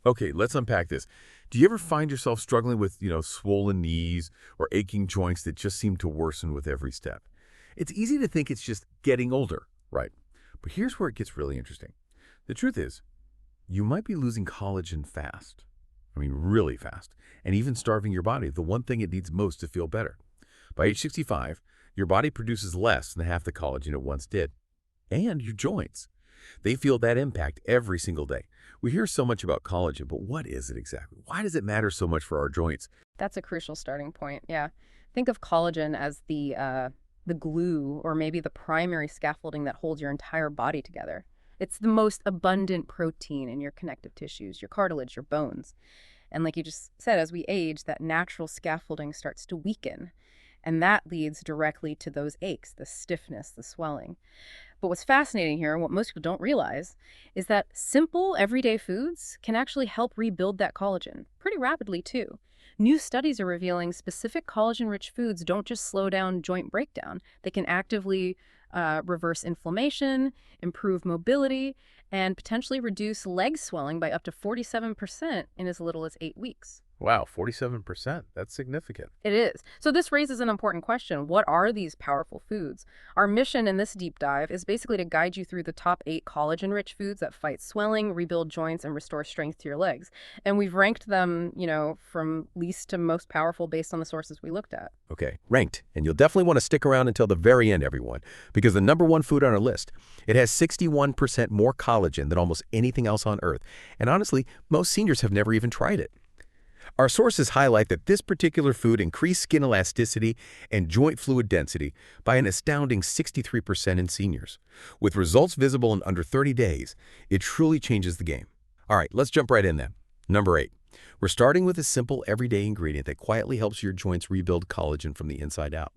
Okay, let's unpack this. Do you ever find yourself struggling with, swollen knees or aching joints that just seem to worsen with every step? It's easy to think it's just getting older, right? But here's where it gets really interesting. The truth is, you might be losing collagen fast. I mean, really fast, and even starving your body of the one thing it needs most to feel better. By age 65, your body produces less than half the collagen it once did. And your joints. They feel that impact every single day. We hear so much about collagen, but what is it exactly? Why does it matter so much for our joints? That's a crucial starting point. Yeah. Think of collagen as the glue or maybe the primary scaffolding that holds your entire body together. It's the most abundant protein in your connective tissues, your cartilage, your bones. And like you just said, as we age, that natural scaffolding starts to weaken. And that leads directly to those aches, the stiffness, the swelling. But what's fascinating here, and what most people don't realize, is that simple, everyday foods can actually help rebuild that collagen pretty rapidly, too. New studies are revealing specific collagen-rich foods don't just slow down joint breakdown. They can actively reverse inflammation, improve mobility, and potentially reduce leg swelling by up to 47% in as little as 8 weeks. Wow, 47%. That's significant. It is. So this raises an important question. What are these powerful foods? Our mission in this deep dive is basically to guide you through the top 8 collagen-rich foods that fight swelling, rebuild joints, and restore strength to your legs. And we've ranked them, from least to most powerful based on the sources we looked at. Okay, ranked. And you'll definitely want to stick around until the very end, everyone, because the number one food on our list, it has 61% more collagen than almost anything else on Earth. And honestly, most seniors have never even tried it. Our sources highlight that this particular food increased skin elasticity and joint fluid density by an astounding 63% in seniors. With results visible in under 30 days, it truly changes the game. All right, let's jump right in then. Number 8. We're starting with a simple everyday ingredient that quietly helps your joints rebuild collagen from the inside out.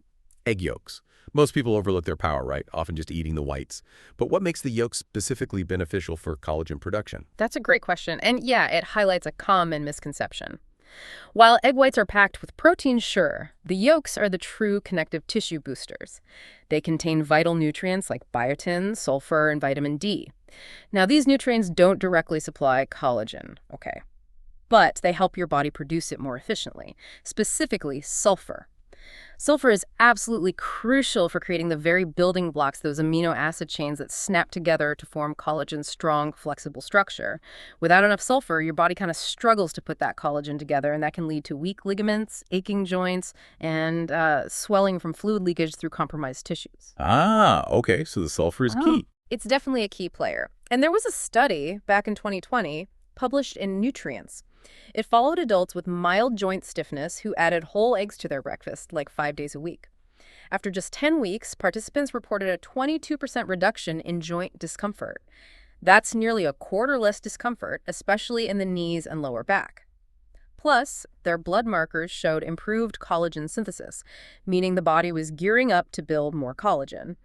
Egg yolks. Most people overlook their power, right? Often just eating the whites. But what makes the yolks specifically beneficial for collagen production? That's a great question. And yeah, it highlights a common misconception. While egg whites are packed with protein, sure, the yolks are the true connective tissue boosters. They contain vital nutrients like biotin, sulfur, and vitamin D. Now, these nutrients don't directly supply collagen, okay? But they help your body produce it more efficiently, specifically sulfur. Sulfur is absolutely crucial for creating the very building blocks, those amino acid chains that snap together to form collagen's strong, flexible structure. Without enough sulfur, your body kind of struggles to put that collagen together, and that can lead to weak ligaments, aching joints, and swelling from fluid leakage through compromised tissues. Ah, okay, so the sulfur is key. It's definitely a key player. And there was a study back in 2020 published in Nutrients. It followed adults with mild joint stiffness who added whole eggs to their breakfast, like 5 days a week. After just 10 weeks, participants reported a 22% reduction in joint discomfort. That's nearly a quarter less discomfort, especially in the knees and lower back. Plus, their blood markers showed improved collagen synthesis, meaning the body was gearing up to build more collagen,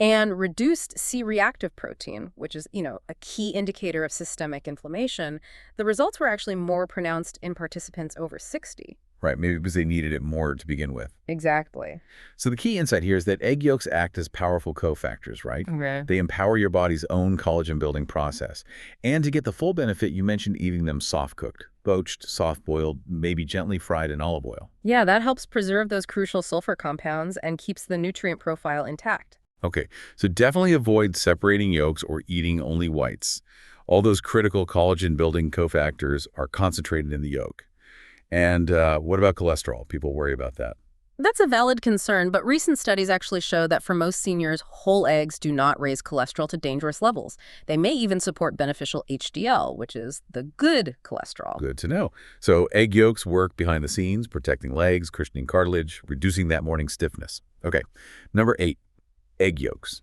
and reduced C-reactive protein, which is, a key indicator of systemic inflammation. The results were actually more pronounced in participants over 60. Right, maybe because they needed it more to begin with. Exactly. So the key insight here is that egg yolks act as powerful cofactors, right? Okay. They empower your body's own collagen-building process. And to get the full benefit, you mentioned eating them soft-cooked, poached, soft-boiled, maybe gently fried in olive oil. Yeah, that helps preserve those crucial sulfur compounds and keeps the nutrient profile intact. Okay, so definitely avoid separating yolks or eating only whites. All those critical collagen-building cofactors are concentrated in the yolk. And what about cholesterol? People worry about that. That's a valid concern, but recent studies actually show that for most seniors, whole eggs do not raise cholesterol to dangerous levels. They may even support beneficial HDL, which is the good cholesterol. Good to know. So egg yolks work behind the scenes, protecting legs, cushioning cartilage, reducing that morning stiffness. Okay, number 8, egg yolks.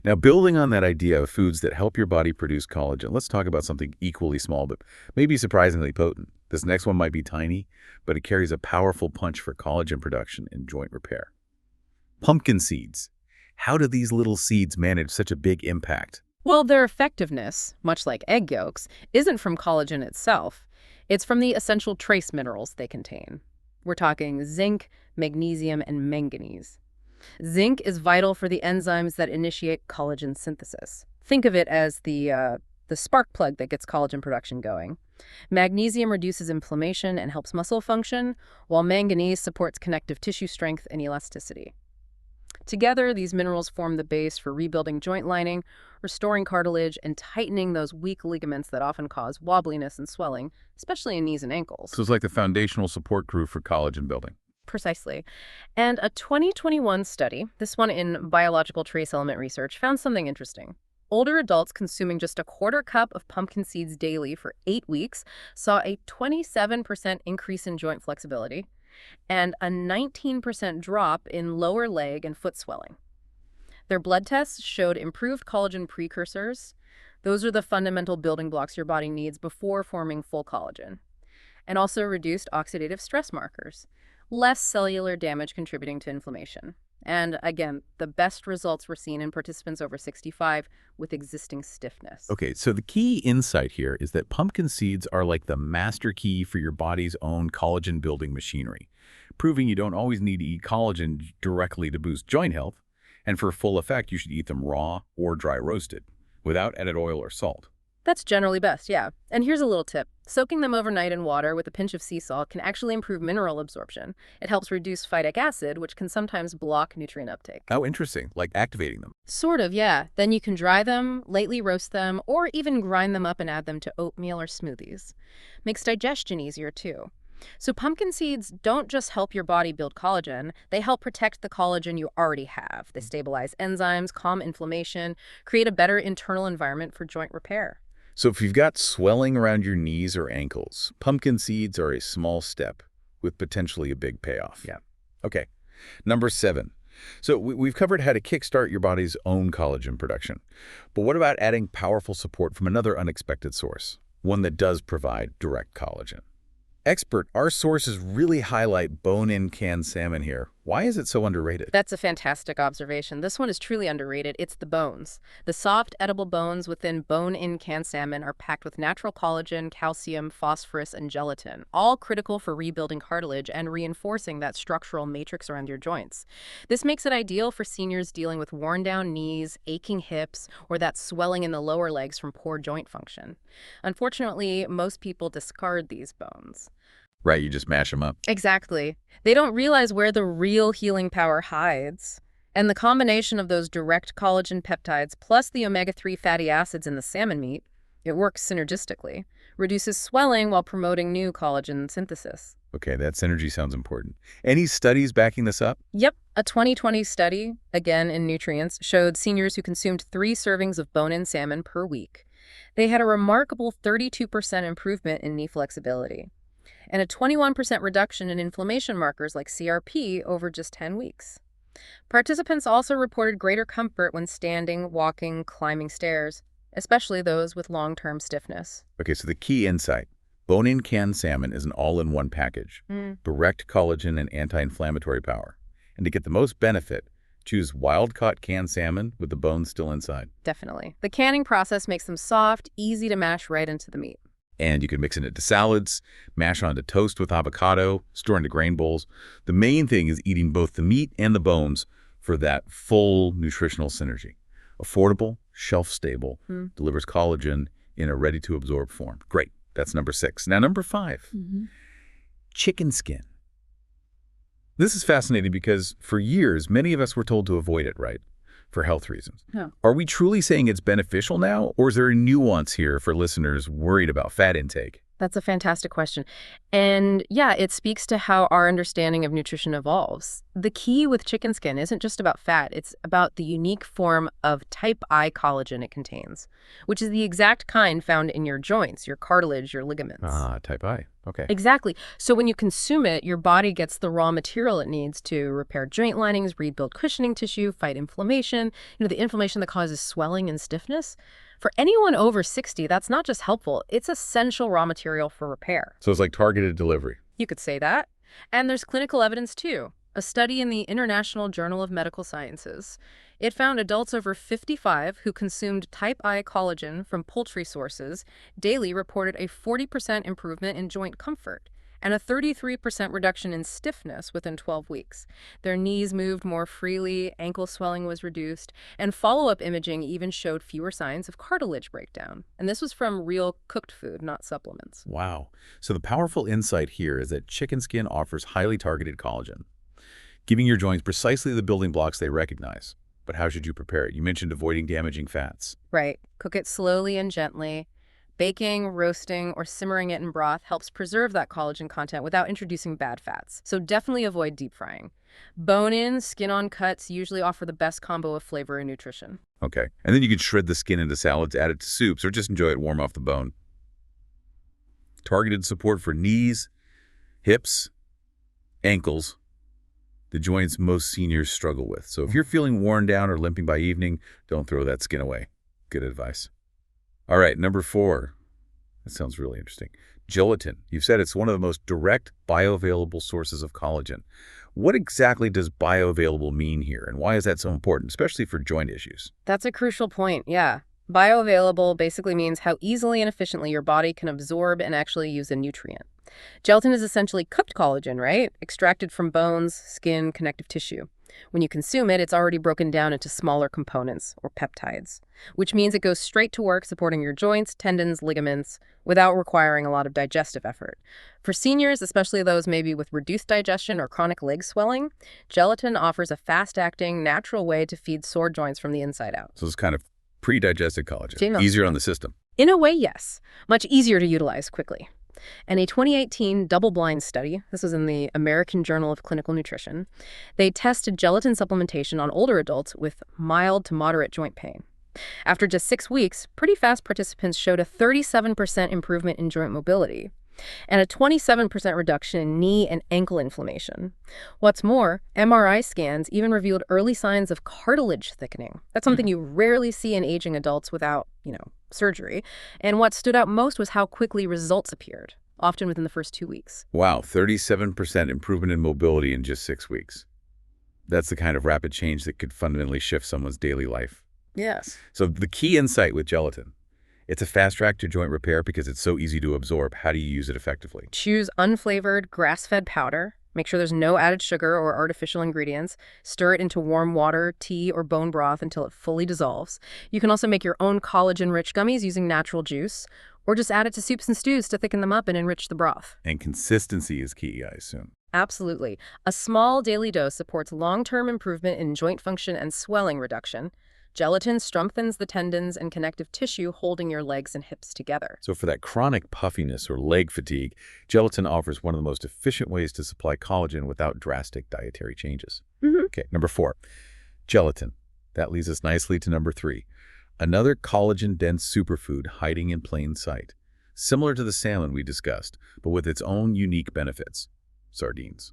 Now, building on that idea of foods that help your body produce collagen, let's talk about something equally small, but maybe surprisingly potent. This next one might be tiny, but it carries a powerful punch for collagen production and joint repair. Pumpkin seeds. How do these little seeds manage such a big impact? Well, their effectiveness, much like egg yolks, isn't from collagen itself. It's from the essential trace minerals they contain. We're talking zinc, magnesium, and manganese. Zinc is vital for the enzymes that initiate collagen synthesis. Think of it as the the spark plug that gets collagen production going. Magnesium reduces inflammation and helps muscle function, while manganese supports connective tissue strength and elasticity. Together, these minerals form the base for rebuilding joint lining, restoring cartilage, and tightening those weak ligaments that often cause wobbliness and swelling, especially in knees and ankles. So it's like the foundational support crew for collagen building. Precisely. And a 2021 study, this one in biological trace element research, found something interesting. Older adults consuming just a quarter cup of pumpkin seeds daily for 8 weeks saw a 27% increase in joint flexibility and a 19% drop in lower leg and foot swelling. Their blood tests showed improved collagen precursors. Those are the fundamental building blocks your body needs before forming full collagen. And also reduced oxidative stress markers, less cellular damage contributing to inflammation. And again, the best results were seen in participants over 65 with existing stiffness. Okay, so the key insight here is that pumpkin seeds are like the master key for your body's own collagen building machinery, proving you don't always need to eat collagen directly to boost joint health, and for full effect, you should eat them raw or dry roasted, without added oil or salt. That's generally best, yeah. And here's a little tip. Soaking them overnight in water with a pinch of sea salt can actually improve mineral absorption. It helps reduce phytic acid, which can sometimes block nutrient uptake. Oh, interesting, like activating them. Sort of, yeah. Then you can dry them, lightly roast them, or even grind them up and add them to oatmeal or smoothies. Makes digestion easier, too. So pumpkin seeds don't just help your body build collagen, they help protect the collagen you already have. They stabilize enzymes, calm inflammation, create a better internal environment for joint repair. So if you've got swelling around your knees or ankles, pumpkin seeds are a small step with potentially a big payoff. Yeah. Okay. Number 7. So we've covered how to kickstart your body's own collagen production. But what about adding powerful support from another unexpected source, one that does provide direct collagen? Expert, our sources really highlight bone-in canned salmon here. Why is it so underrated? That's a fantastic observation. This one is truly underrated. It's the bones. The soft, edible bones within bone-in canned salmon are packed with natural collagen, calcium, phosphorus, and gelatin, all critical for rebuilding cartilage and reinforcing that structural matrix around your joints. This makes it ideal for seniors dealing with worn-down knees, aching hips, or that swelling in the lower legs from poor joint function. Unfortunately, most people discard these bones. Right, you just mash them up. Exactly. They don't realize where the real healing power hides. And the combination of those direct collagen peptides plus the omega-3 fatty acids in the salmon meat, it works synergistically, reduces swelling while promoting new collagen synthesis. Okay, that synergy sounds important. Any studies backing this up? Yep. A 2020 study, again in nutrients, showed seniors who consumed 3 servings of bone-in salmon per week. They had a remarkable 32% improvement in knee flexibility and a 21% reduction in inflammation markers like CRP over just 10 weeks. Participants also reported greater comfort when standing, walking, climbing stairs, especially those with long-term stiffness. Okay, so the key insight. Bone-in canned salmon is an all-in-one package. Direct collagen and anti-inflammatory power. And to get the most benefit, choose wild-caught canned salmon with the bones still inside. Definitely. The canning process makes them soft, easy to mash right into the meat. And you can mix it into salads, mash onto toast with avocado, store into grain bowls. The main thing is eating both the meat and the bones for that full nutritional synergy. Affordable, shelf-stable, delivers collagen in a ready-to-absorb form. Great. That's number 6. Now, number 5, chicken skin. This is fascinating because for years, many of us were told to avoid it, right? For health reasons. Yeah. Are we truly saying it's beneficial now, or is there a nuance here for listeners worried about fat intake? That's a fantastic question. And yeah, it speaks to how our understanding of nutrition evolves. The key with chicken skin isn't just about fat, it's about the unique form of type I collagen it contains, which is the exact kind found in your joints, your cartilage, your ligaments. Ah, type I. Okay. Exactly. So when you consume it, your body gets the raw material it needs to repair joint linings, rebuild cushioning tissue, fight inflammation, the inflammation that causes swelling and stiffness. For anyone over 60, that's not just helpful, it's essential raw material for repair. So it's like targeted delivery. You could say that. And there's clinical evidence too. A study in the International Journal of Medical Sciences. It found adults over 55 who consumed type I collagen from poultry sources daily reported a 40% improvement in joint comfort and a 33% reduction in stiffness within 12 weeks. Their knees moved more freely, ankle swelling was reduced, and follow-up imaging even showed fewer signs of cartilage breakdown. And this was from real cooked food, not supplements. Wow. So the powerful insight here is that chicken skin offers highly targeted collagen, giving your joints precisely the building blocks they recognize. But how should you prepare it? You mentioned avoiding damaging fats. Right. Cook it slowly and gently. Baking, roasting, or simmering it in broth helps preserve that collagen content without introducing bad fats. So definitely avoid deep frying. Bone-in, skin-on cuts usually offer the best combo of flavor and nutrition. Okay. And then you can shred the skin into salads, add it to soups, or just enjoy it warm off the bone. Targeted support for knees, hips, ankles, the joints most seniors struggle with. So if you're feeling worn down or limping by evening, don't throw that skin away. Good advice. All right, number 4. That sounds really interesting. Gelatin. You've said it's one of the most direct bioavailable sources of collagen. What exactly does bioavailable mean here, and why is that so important, especially for joint issues? That's a crucial point, yeah. Bioavailable basically means how easily and efficiently your body can absorb and actually use a nutrient. Gelatin is essentially cooked collagen, right? Extracted from bones, skin, connective tissue. When you consume it, it's already broken down into smaller components, or peptides, which means it goes straight to work supporting your joints, tendons, ligaments, without requiring a lot of digestive effort. For seniors, especially those maybe with reduced digestion or chronic leg swelling, gelatin offers a fast-acting, natural way to feed sore joints from the inside out. So it's kind of pre-digested collagen, Gee, no. easier on the system. In a way, yes. Much easier to utilize quickly. And a 2018 double-blind study, this was in the American Journal of Clinical Nutrition, they tested gelatin supplementation on older adults with mild to moderate joint pain. After just 6 weeks, pretty fast participants showed a 37% improvement in joint mobility and a 27% reduction in knee and ankle inflammation. What's more, MRI scans even revealed early signs of cartilage thickening. That's something you rarely see in aging adults without, surgery. And what stood out most was how quickly results appeared, often within the first 2 weeks. Wow, 37% improvement in mobility in just 6 weeks. That's the kind of rapid change that could fundamentally shift someone's daily life. Yes. So the key insight with gelatin, it's a fast track to joint repair because it's so easy to absorb. How do you use it effectively? Choose unflavored, grass-fed powder. Make sure there's no added sugar or artificial ingredients. Stir it into warm water, tea, or bone broth until it fully dissolves. You can also make your own collagen-rich gummies using natural juice, or just add it to soups and stews to thicken them up and enrich the broth. And consistency is key, I assume. Absolutely. A small daily dose supports long-term improvement in joint function and swelling reduction. Gelatin strengthens the tendons and connective tissue holding your legs and hips together. So for that chronic puffiness or leg fatigue, gelatin offers one of the most efficient ways to supply collagen without drastic dietary changes. Okay, number 4, gelatin. That leads us nicely to number 3, another collagen-dense superfood hiding in plain sight, similar to the salmon we discussed, but with its own unique benefits: sardines.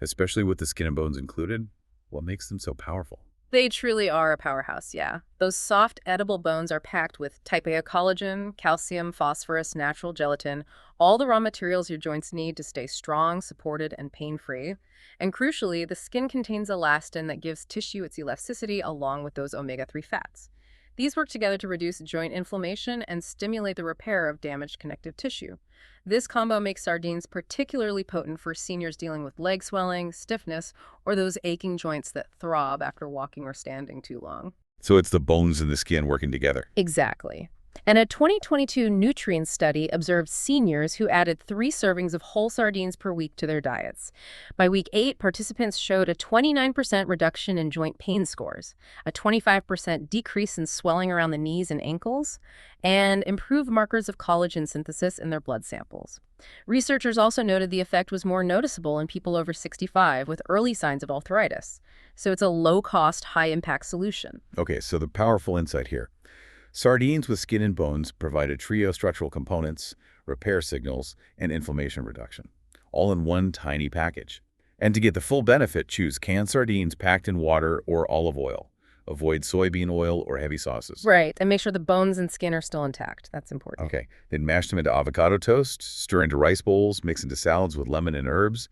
Especially with the skin and bones included, what makes them so powerful? They truly are a powerhouse, yeah. Those soft, edible bones are packed with type A collagen, calcium, phosphorus, natural gelatin, all the raw materials your joints need to stay strong, supported, and pain-free. And crucially, the skin contains elastin that gives tissue its elasticity along with those omega-3 fats. These work together to reduce joint inflammation and stimulate the repair of damaged connective tissue. This combo makes sardines particularly potent for seniors dealing with leg swelling, stiffness, or those aching joints that throb after walking or standing too long. So it's the bones and the skin working together. Exactly. And a 2022 nutrient study observed seniors who added 3 servings of whole sardines per week to their diets. By week 8, participants showed a 29% reduction in joint pain scores, a 25% decrease in swelling around the knees and ankles, and improved markers of collagen synthesis in their blood samples. Researchers also noted the effect was more noticeable in people over 65 with early signs of arthritis. So it's a low-cost, high-impact solution. Okay, so the powerful insight here. Sardines with skin and bones provide a trio of structural components, repair signals, and inflammation reduction, all in one tiny package. And to get the full benefit, choose canned sardines packed in water or olive oil. Avoid soybean oil or heavy sauces. Right, and make sure the bones and skin are still intact. That's important. Okay, then mash them into avocado toast, stir into rice bowls, mix into salads with lemon and herbs.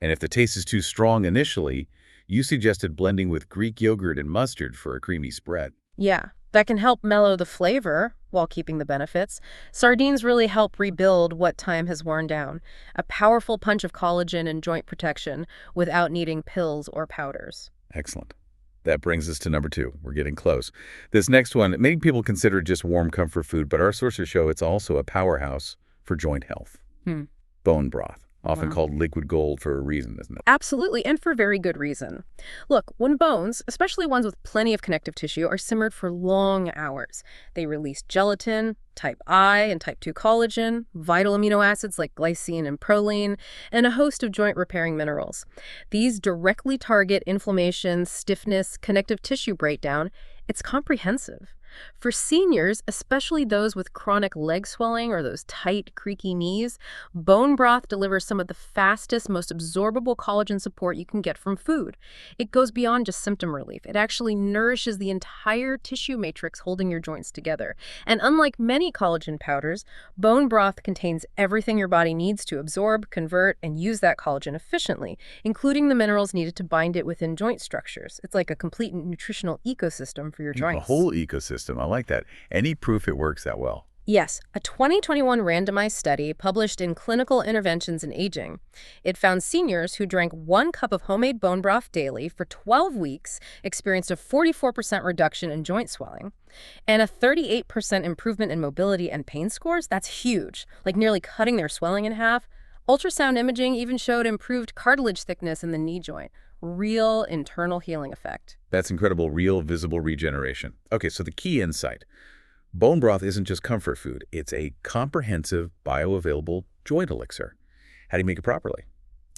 And if the taste is too strong initially, you suggested blending with Greek yogurt and mustard for a creamy spread. Yeah, that can help mellow the flavor, while keeping the benefits. Sardines really help rebuild what time has worn down. A powerful punch of collagen and joint protection without needing pills or powders. Excellent. That brings us to number 2. We're getting close. This next one, many people consider it just warm comfort food, but our sources show it's also a powerhouse for joint health. Bone broth, often called liquid gold for a reason, isn't it? Absolutely, and for very good reason. Look, when bones, especially ones with plenty of connective tissue, are simmered for long hours, they release gelatin, type I and type 2 collagen, vital amino acids like glycine and proline, and a host of joint-repairing minerals. These directly target inflammation, stiffness, connective tissue breakdown. It's comprehensive. For seniors, especially those with chronic leg swelling or those tight, creaky knees, bone broth delivers some of the fastest, most absorbable collagen support you can get from food. It goes beyond just symptom relief. It actually nourishes the entire tissue matrix holding your joints together. And unlike many collagen powders, bone broth contains everything your body needs to absorb, convert, and use that collagen efficiently, including the minerals needed to bind it within joint structures. It's like a complete nutritional ecosystem for your joints. A whole ecosystem. I like that. Any proof it works that well? Yes, a 2021 randomized study published in Clinical Interventions in Aging. It found seniors who drank 1 cup of homemade bone broth daily for 12 weeks experienced a 44% reduction in joint swelling and a 38% improvement in mobility and pain scores. That's huge, like nearly cutting their swelling in half. Ultrasound imaging even showed improved cartilage thickness in the knee joint. Real internal healing effect. That's incredible, real visible regeneration. Okay, so the key insight. Bone broth isn't just comfort food. It's a comprehensive, bioavailable joint elixir. How do you make it properly?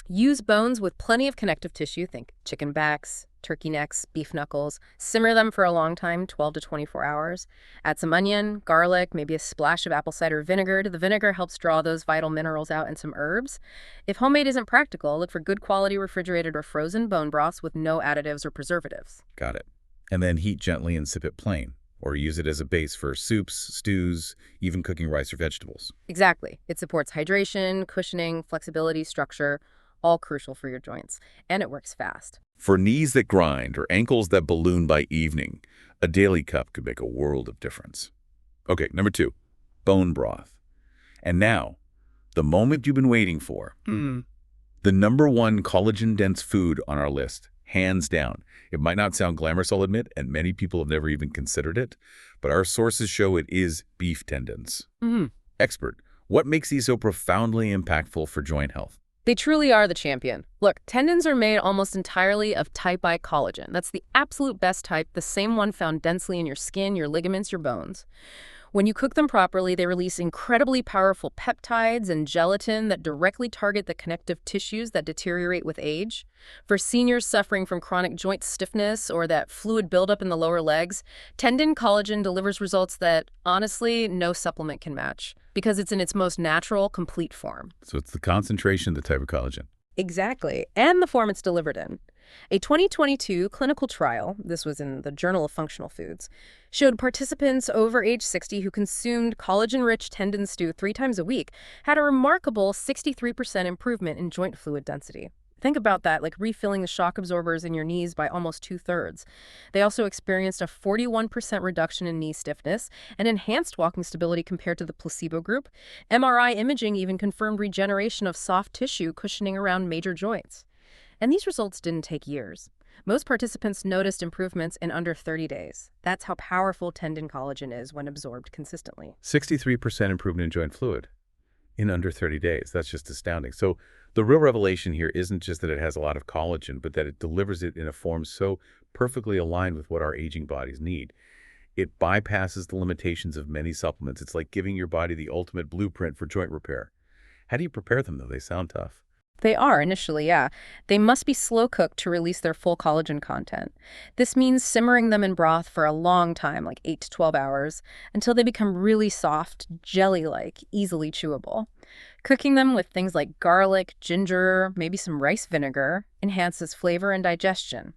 Use bones with plenty of connective tissue. Think chicken backs, turkey necks, beef knuckles. Simmer them for a long time, 12 to 24 hours. Add some onion, garlic, maybe a splash of apple cider vinegar. The vinegar helps draw those vital minerals out, and some herbs. If homemade isn't practical, look for good quality refrigerated or frozen bone broths with no additives or preservatives. Got it. And then heat gently and sip it plain, or use it as a base for soups, stews, even cooking rice or vegetables. Exactly. It supports hydration, cushioning, flexibility, structure, all crucial for your joints. And it works fast. For knees that grind or ankles that balloon by evening, a daily cup could make a world of difference. Okay, number 2, bone broth. And now, the moment you've been waiting for. The number 1 collagen-dense food on our list, hands down. It might not sound glamorous, I'll admit, and many people have never even considered it, but our sources show it is beef tendons. Expert, what makes these so profoundly impactful for joint health? They truly are the champion. Look, tendons are made almost entirely of type I collagen. That's the absolute best type, the same one found densely in your skin, your ligaments, your bones. When you cook them properly, they release incredibly powerful peptides and gelatin that directly target the connective tissues that deteriorate with age. For seniors suffering from chronic joint stiffness or that fluid buildup in the lower legs, tendon collagen delivers results that, honestly, no supplement can match because it's in its most natural, complete form. So it's the concentration, the type of collagen. Exactly, and the form it's delivered in. A 2022 clinical trial, this was in the Journal of Functional Foods, showed participants over age 60 who consumed collagen-rich tendon stew 3 times a week had a remarkable 63% improvement in joint fluid density. Think about that, like refilling the shock absorbers in your knees by almost 2/3. They also experienced a 41% reduction in knee stiffness and enhanced walking stability compared to the placebo group. MRI imaging even confirmed regeneration of soft tissue cushioning around major joints. And these results didn't take years. Most participants noticed improvements in under 30 days. That's how powerful tendon collagen is when absorbed consistently. 63% improvement in joint fluid in under 30 days. That's just astounding. So the real revelation here isn't just that it has a lot of collagen, but that it delivers it in a form so perfectly aligned with what our aging bodies need. It bypasses the limitations of many supplements. It's like giving your body the ultimate blueprint for joint repair. How do you prepare them, though? They sound tough. They are initially, yeah. They must be slow cooked to release their full collagen content. This means simmering them in broth for a long time, like 8 to 12 hours, until they become really soft, jelly-like, easily chewable. Cooking them with things like garlic, ginger, maybe some rice vinegar enhances flavor and digestion.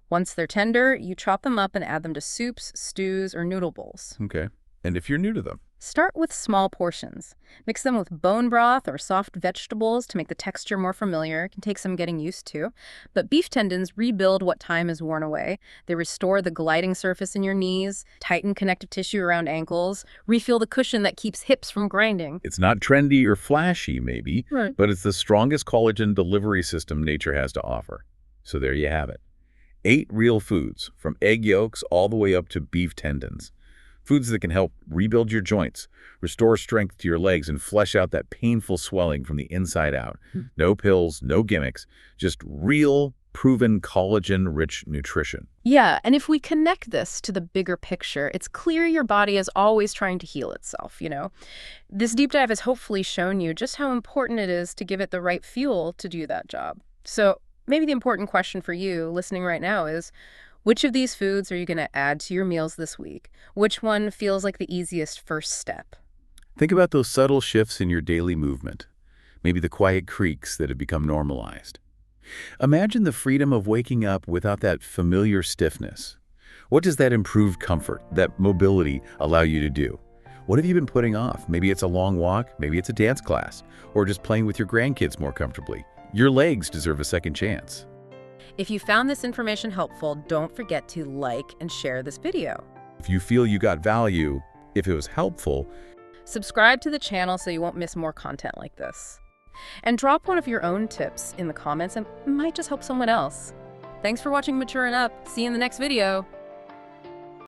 Once they're tender, you chop them up and add them to soups, stews, or noodle bowls. Okay. And if you're new to them, Start with small portions. Mix them with bone broth or soft vegetables to make the texture more familiar. It can take some getting used to. But beef tendons rebuild what time is worn away. They restore the gliding surface in your knees, tighten connective tissue around ankles, refill the cushion that keeps hips from grinding. It's not trendy or flashy, maybe, Right. but it's the strongest collagen delivery system nature has to offer. So there you have it. 8 real foods, from egg yolks all the way up to beef tendons. Foods that can help rebuild your joints, restore strength to your legs, and flesh out that painful swelling from the inside out. No pills, no gimmicks, just real, proven collagen-rich nutrition. Yeah, and if we connect this to the bigger picture, it's clear your body is always trying to heal itself, This deep dive has hopefully shown you just how important it is to give it the right fuel to do that job. So maybe the important question for you listening right now is, which of these foods are you going to add to your meals this week? Which one feels like the easiest first step? Think about those subtle shifts in your daily movement, maybe the quiet creaks that have become normalized. Imagine the freedom of waking up without that familiar stiffness. What does that improved comfort, that mobility, allow you to do? What have you been putting off? Maybe it's a long walk, maybe it's a dance class, or just playing with your grandkids more comfortably. Your legs deserve a second chance. If you found this information helpful, don't forget to like and share this video. If you feel you got value, if it was helpful, Subscribe to the channel so you won't miss more content like this. And drop one of your own tips in the comments and it might just help someone else. Thanks for watching Maturing Up. See you in the next video.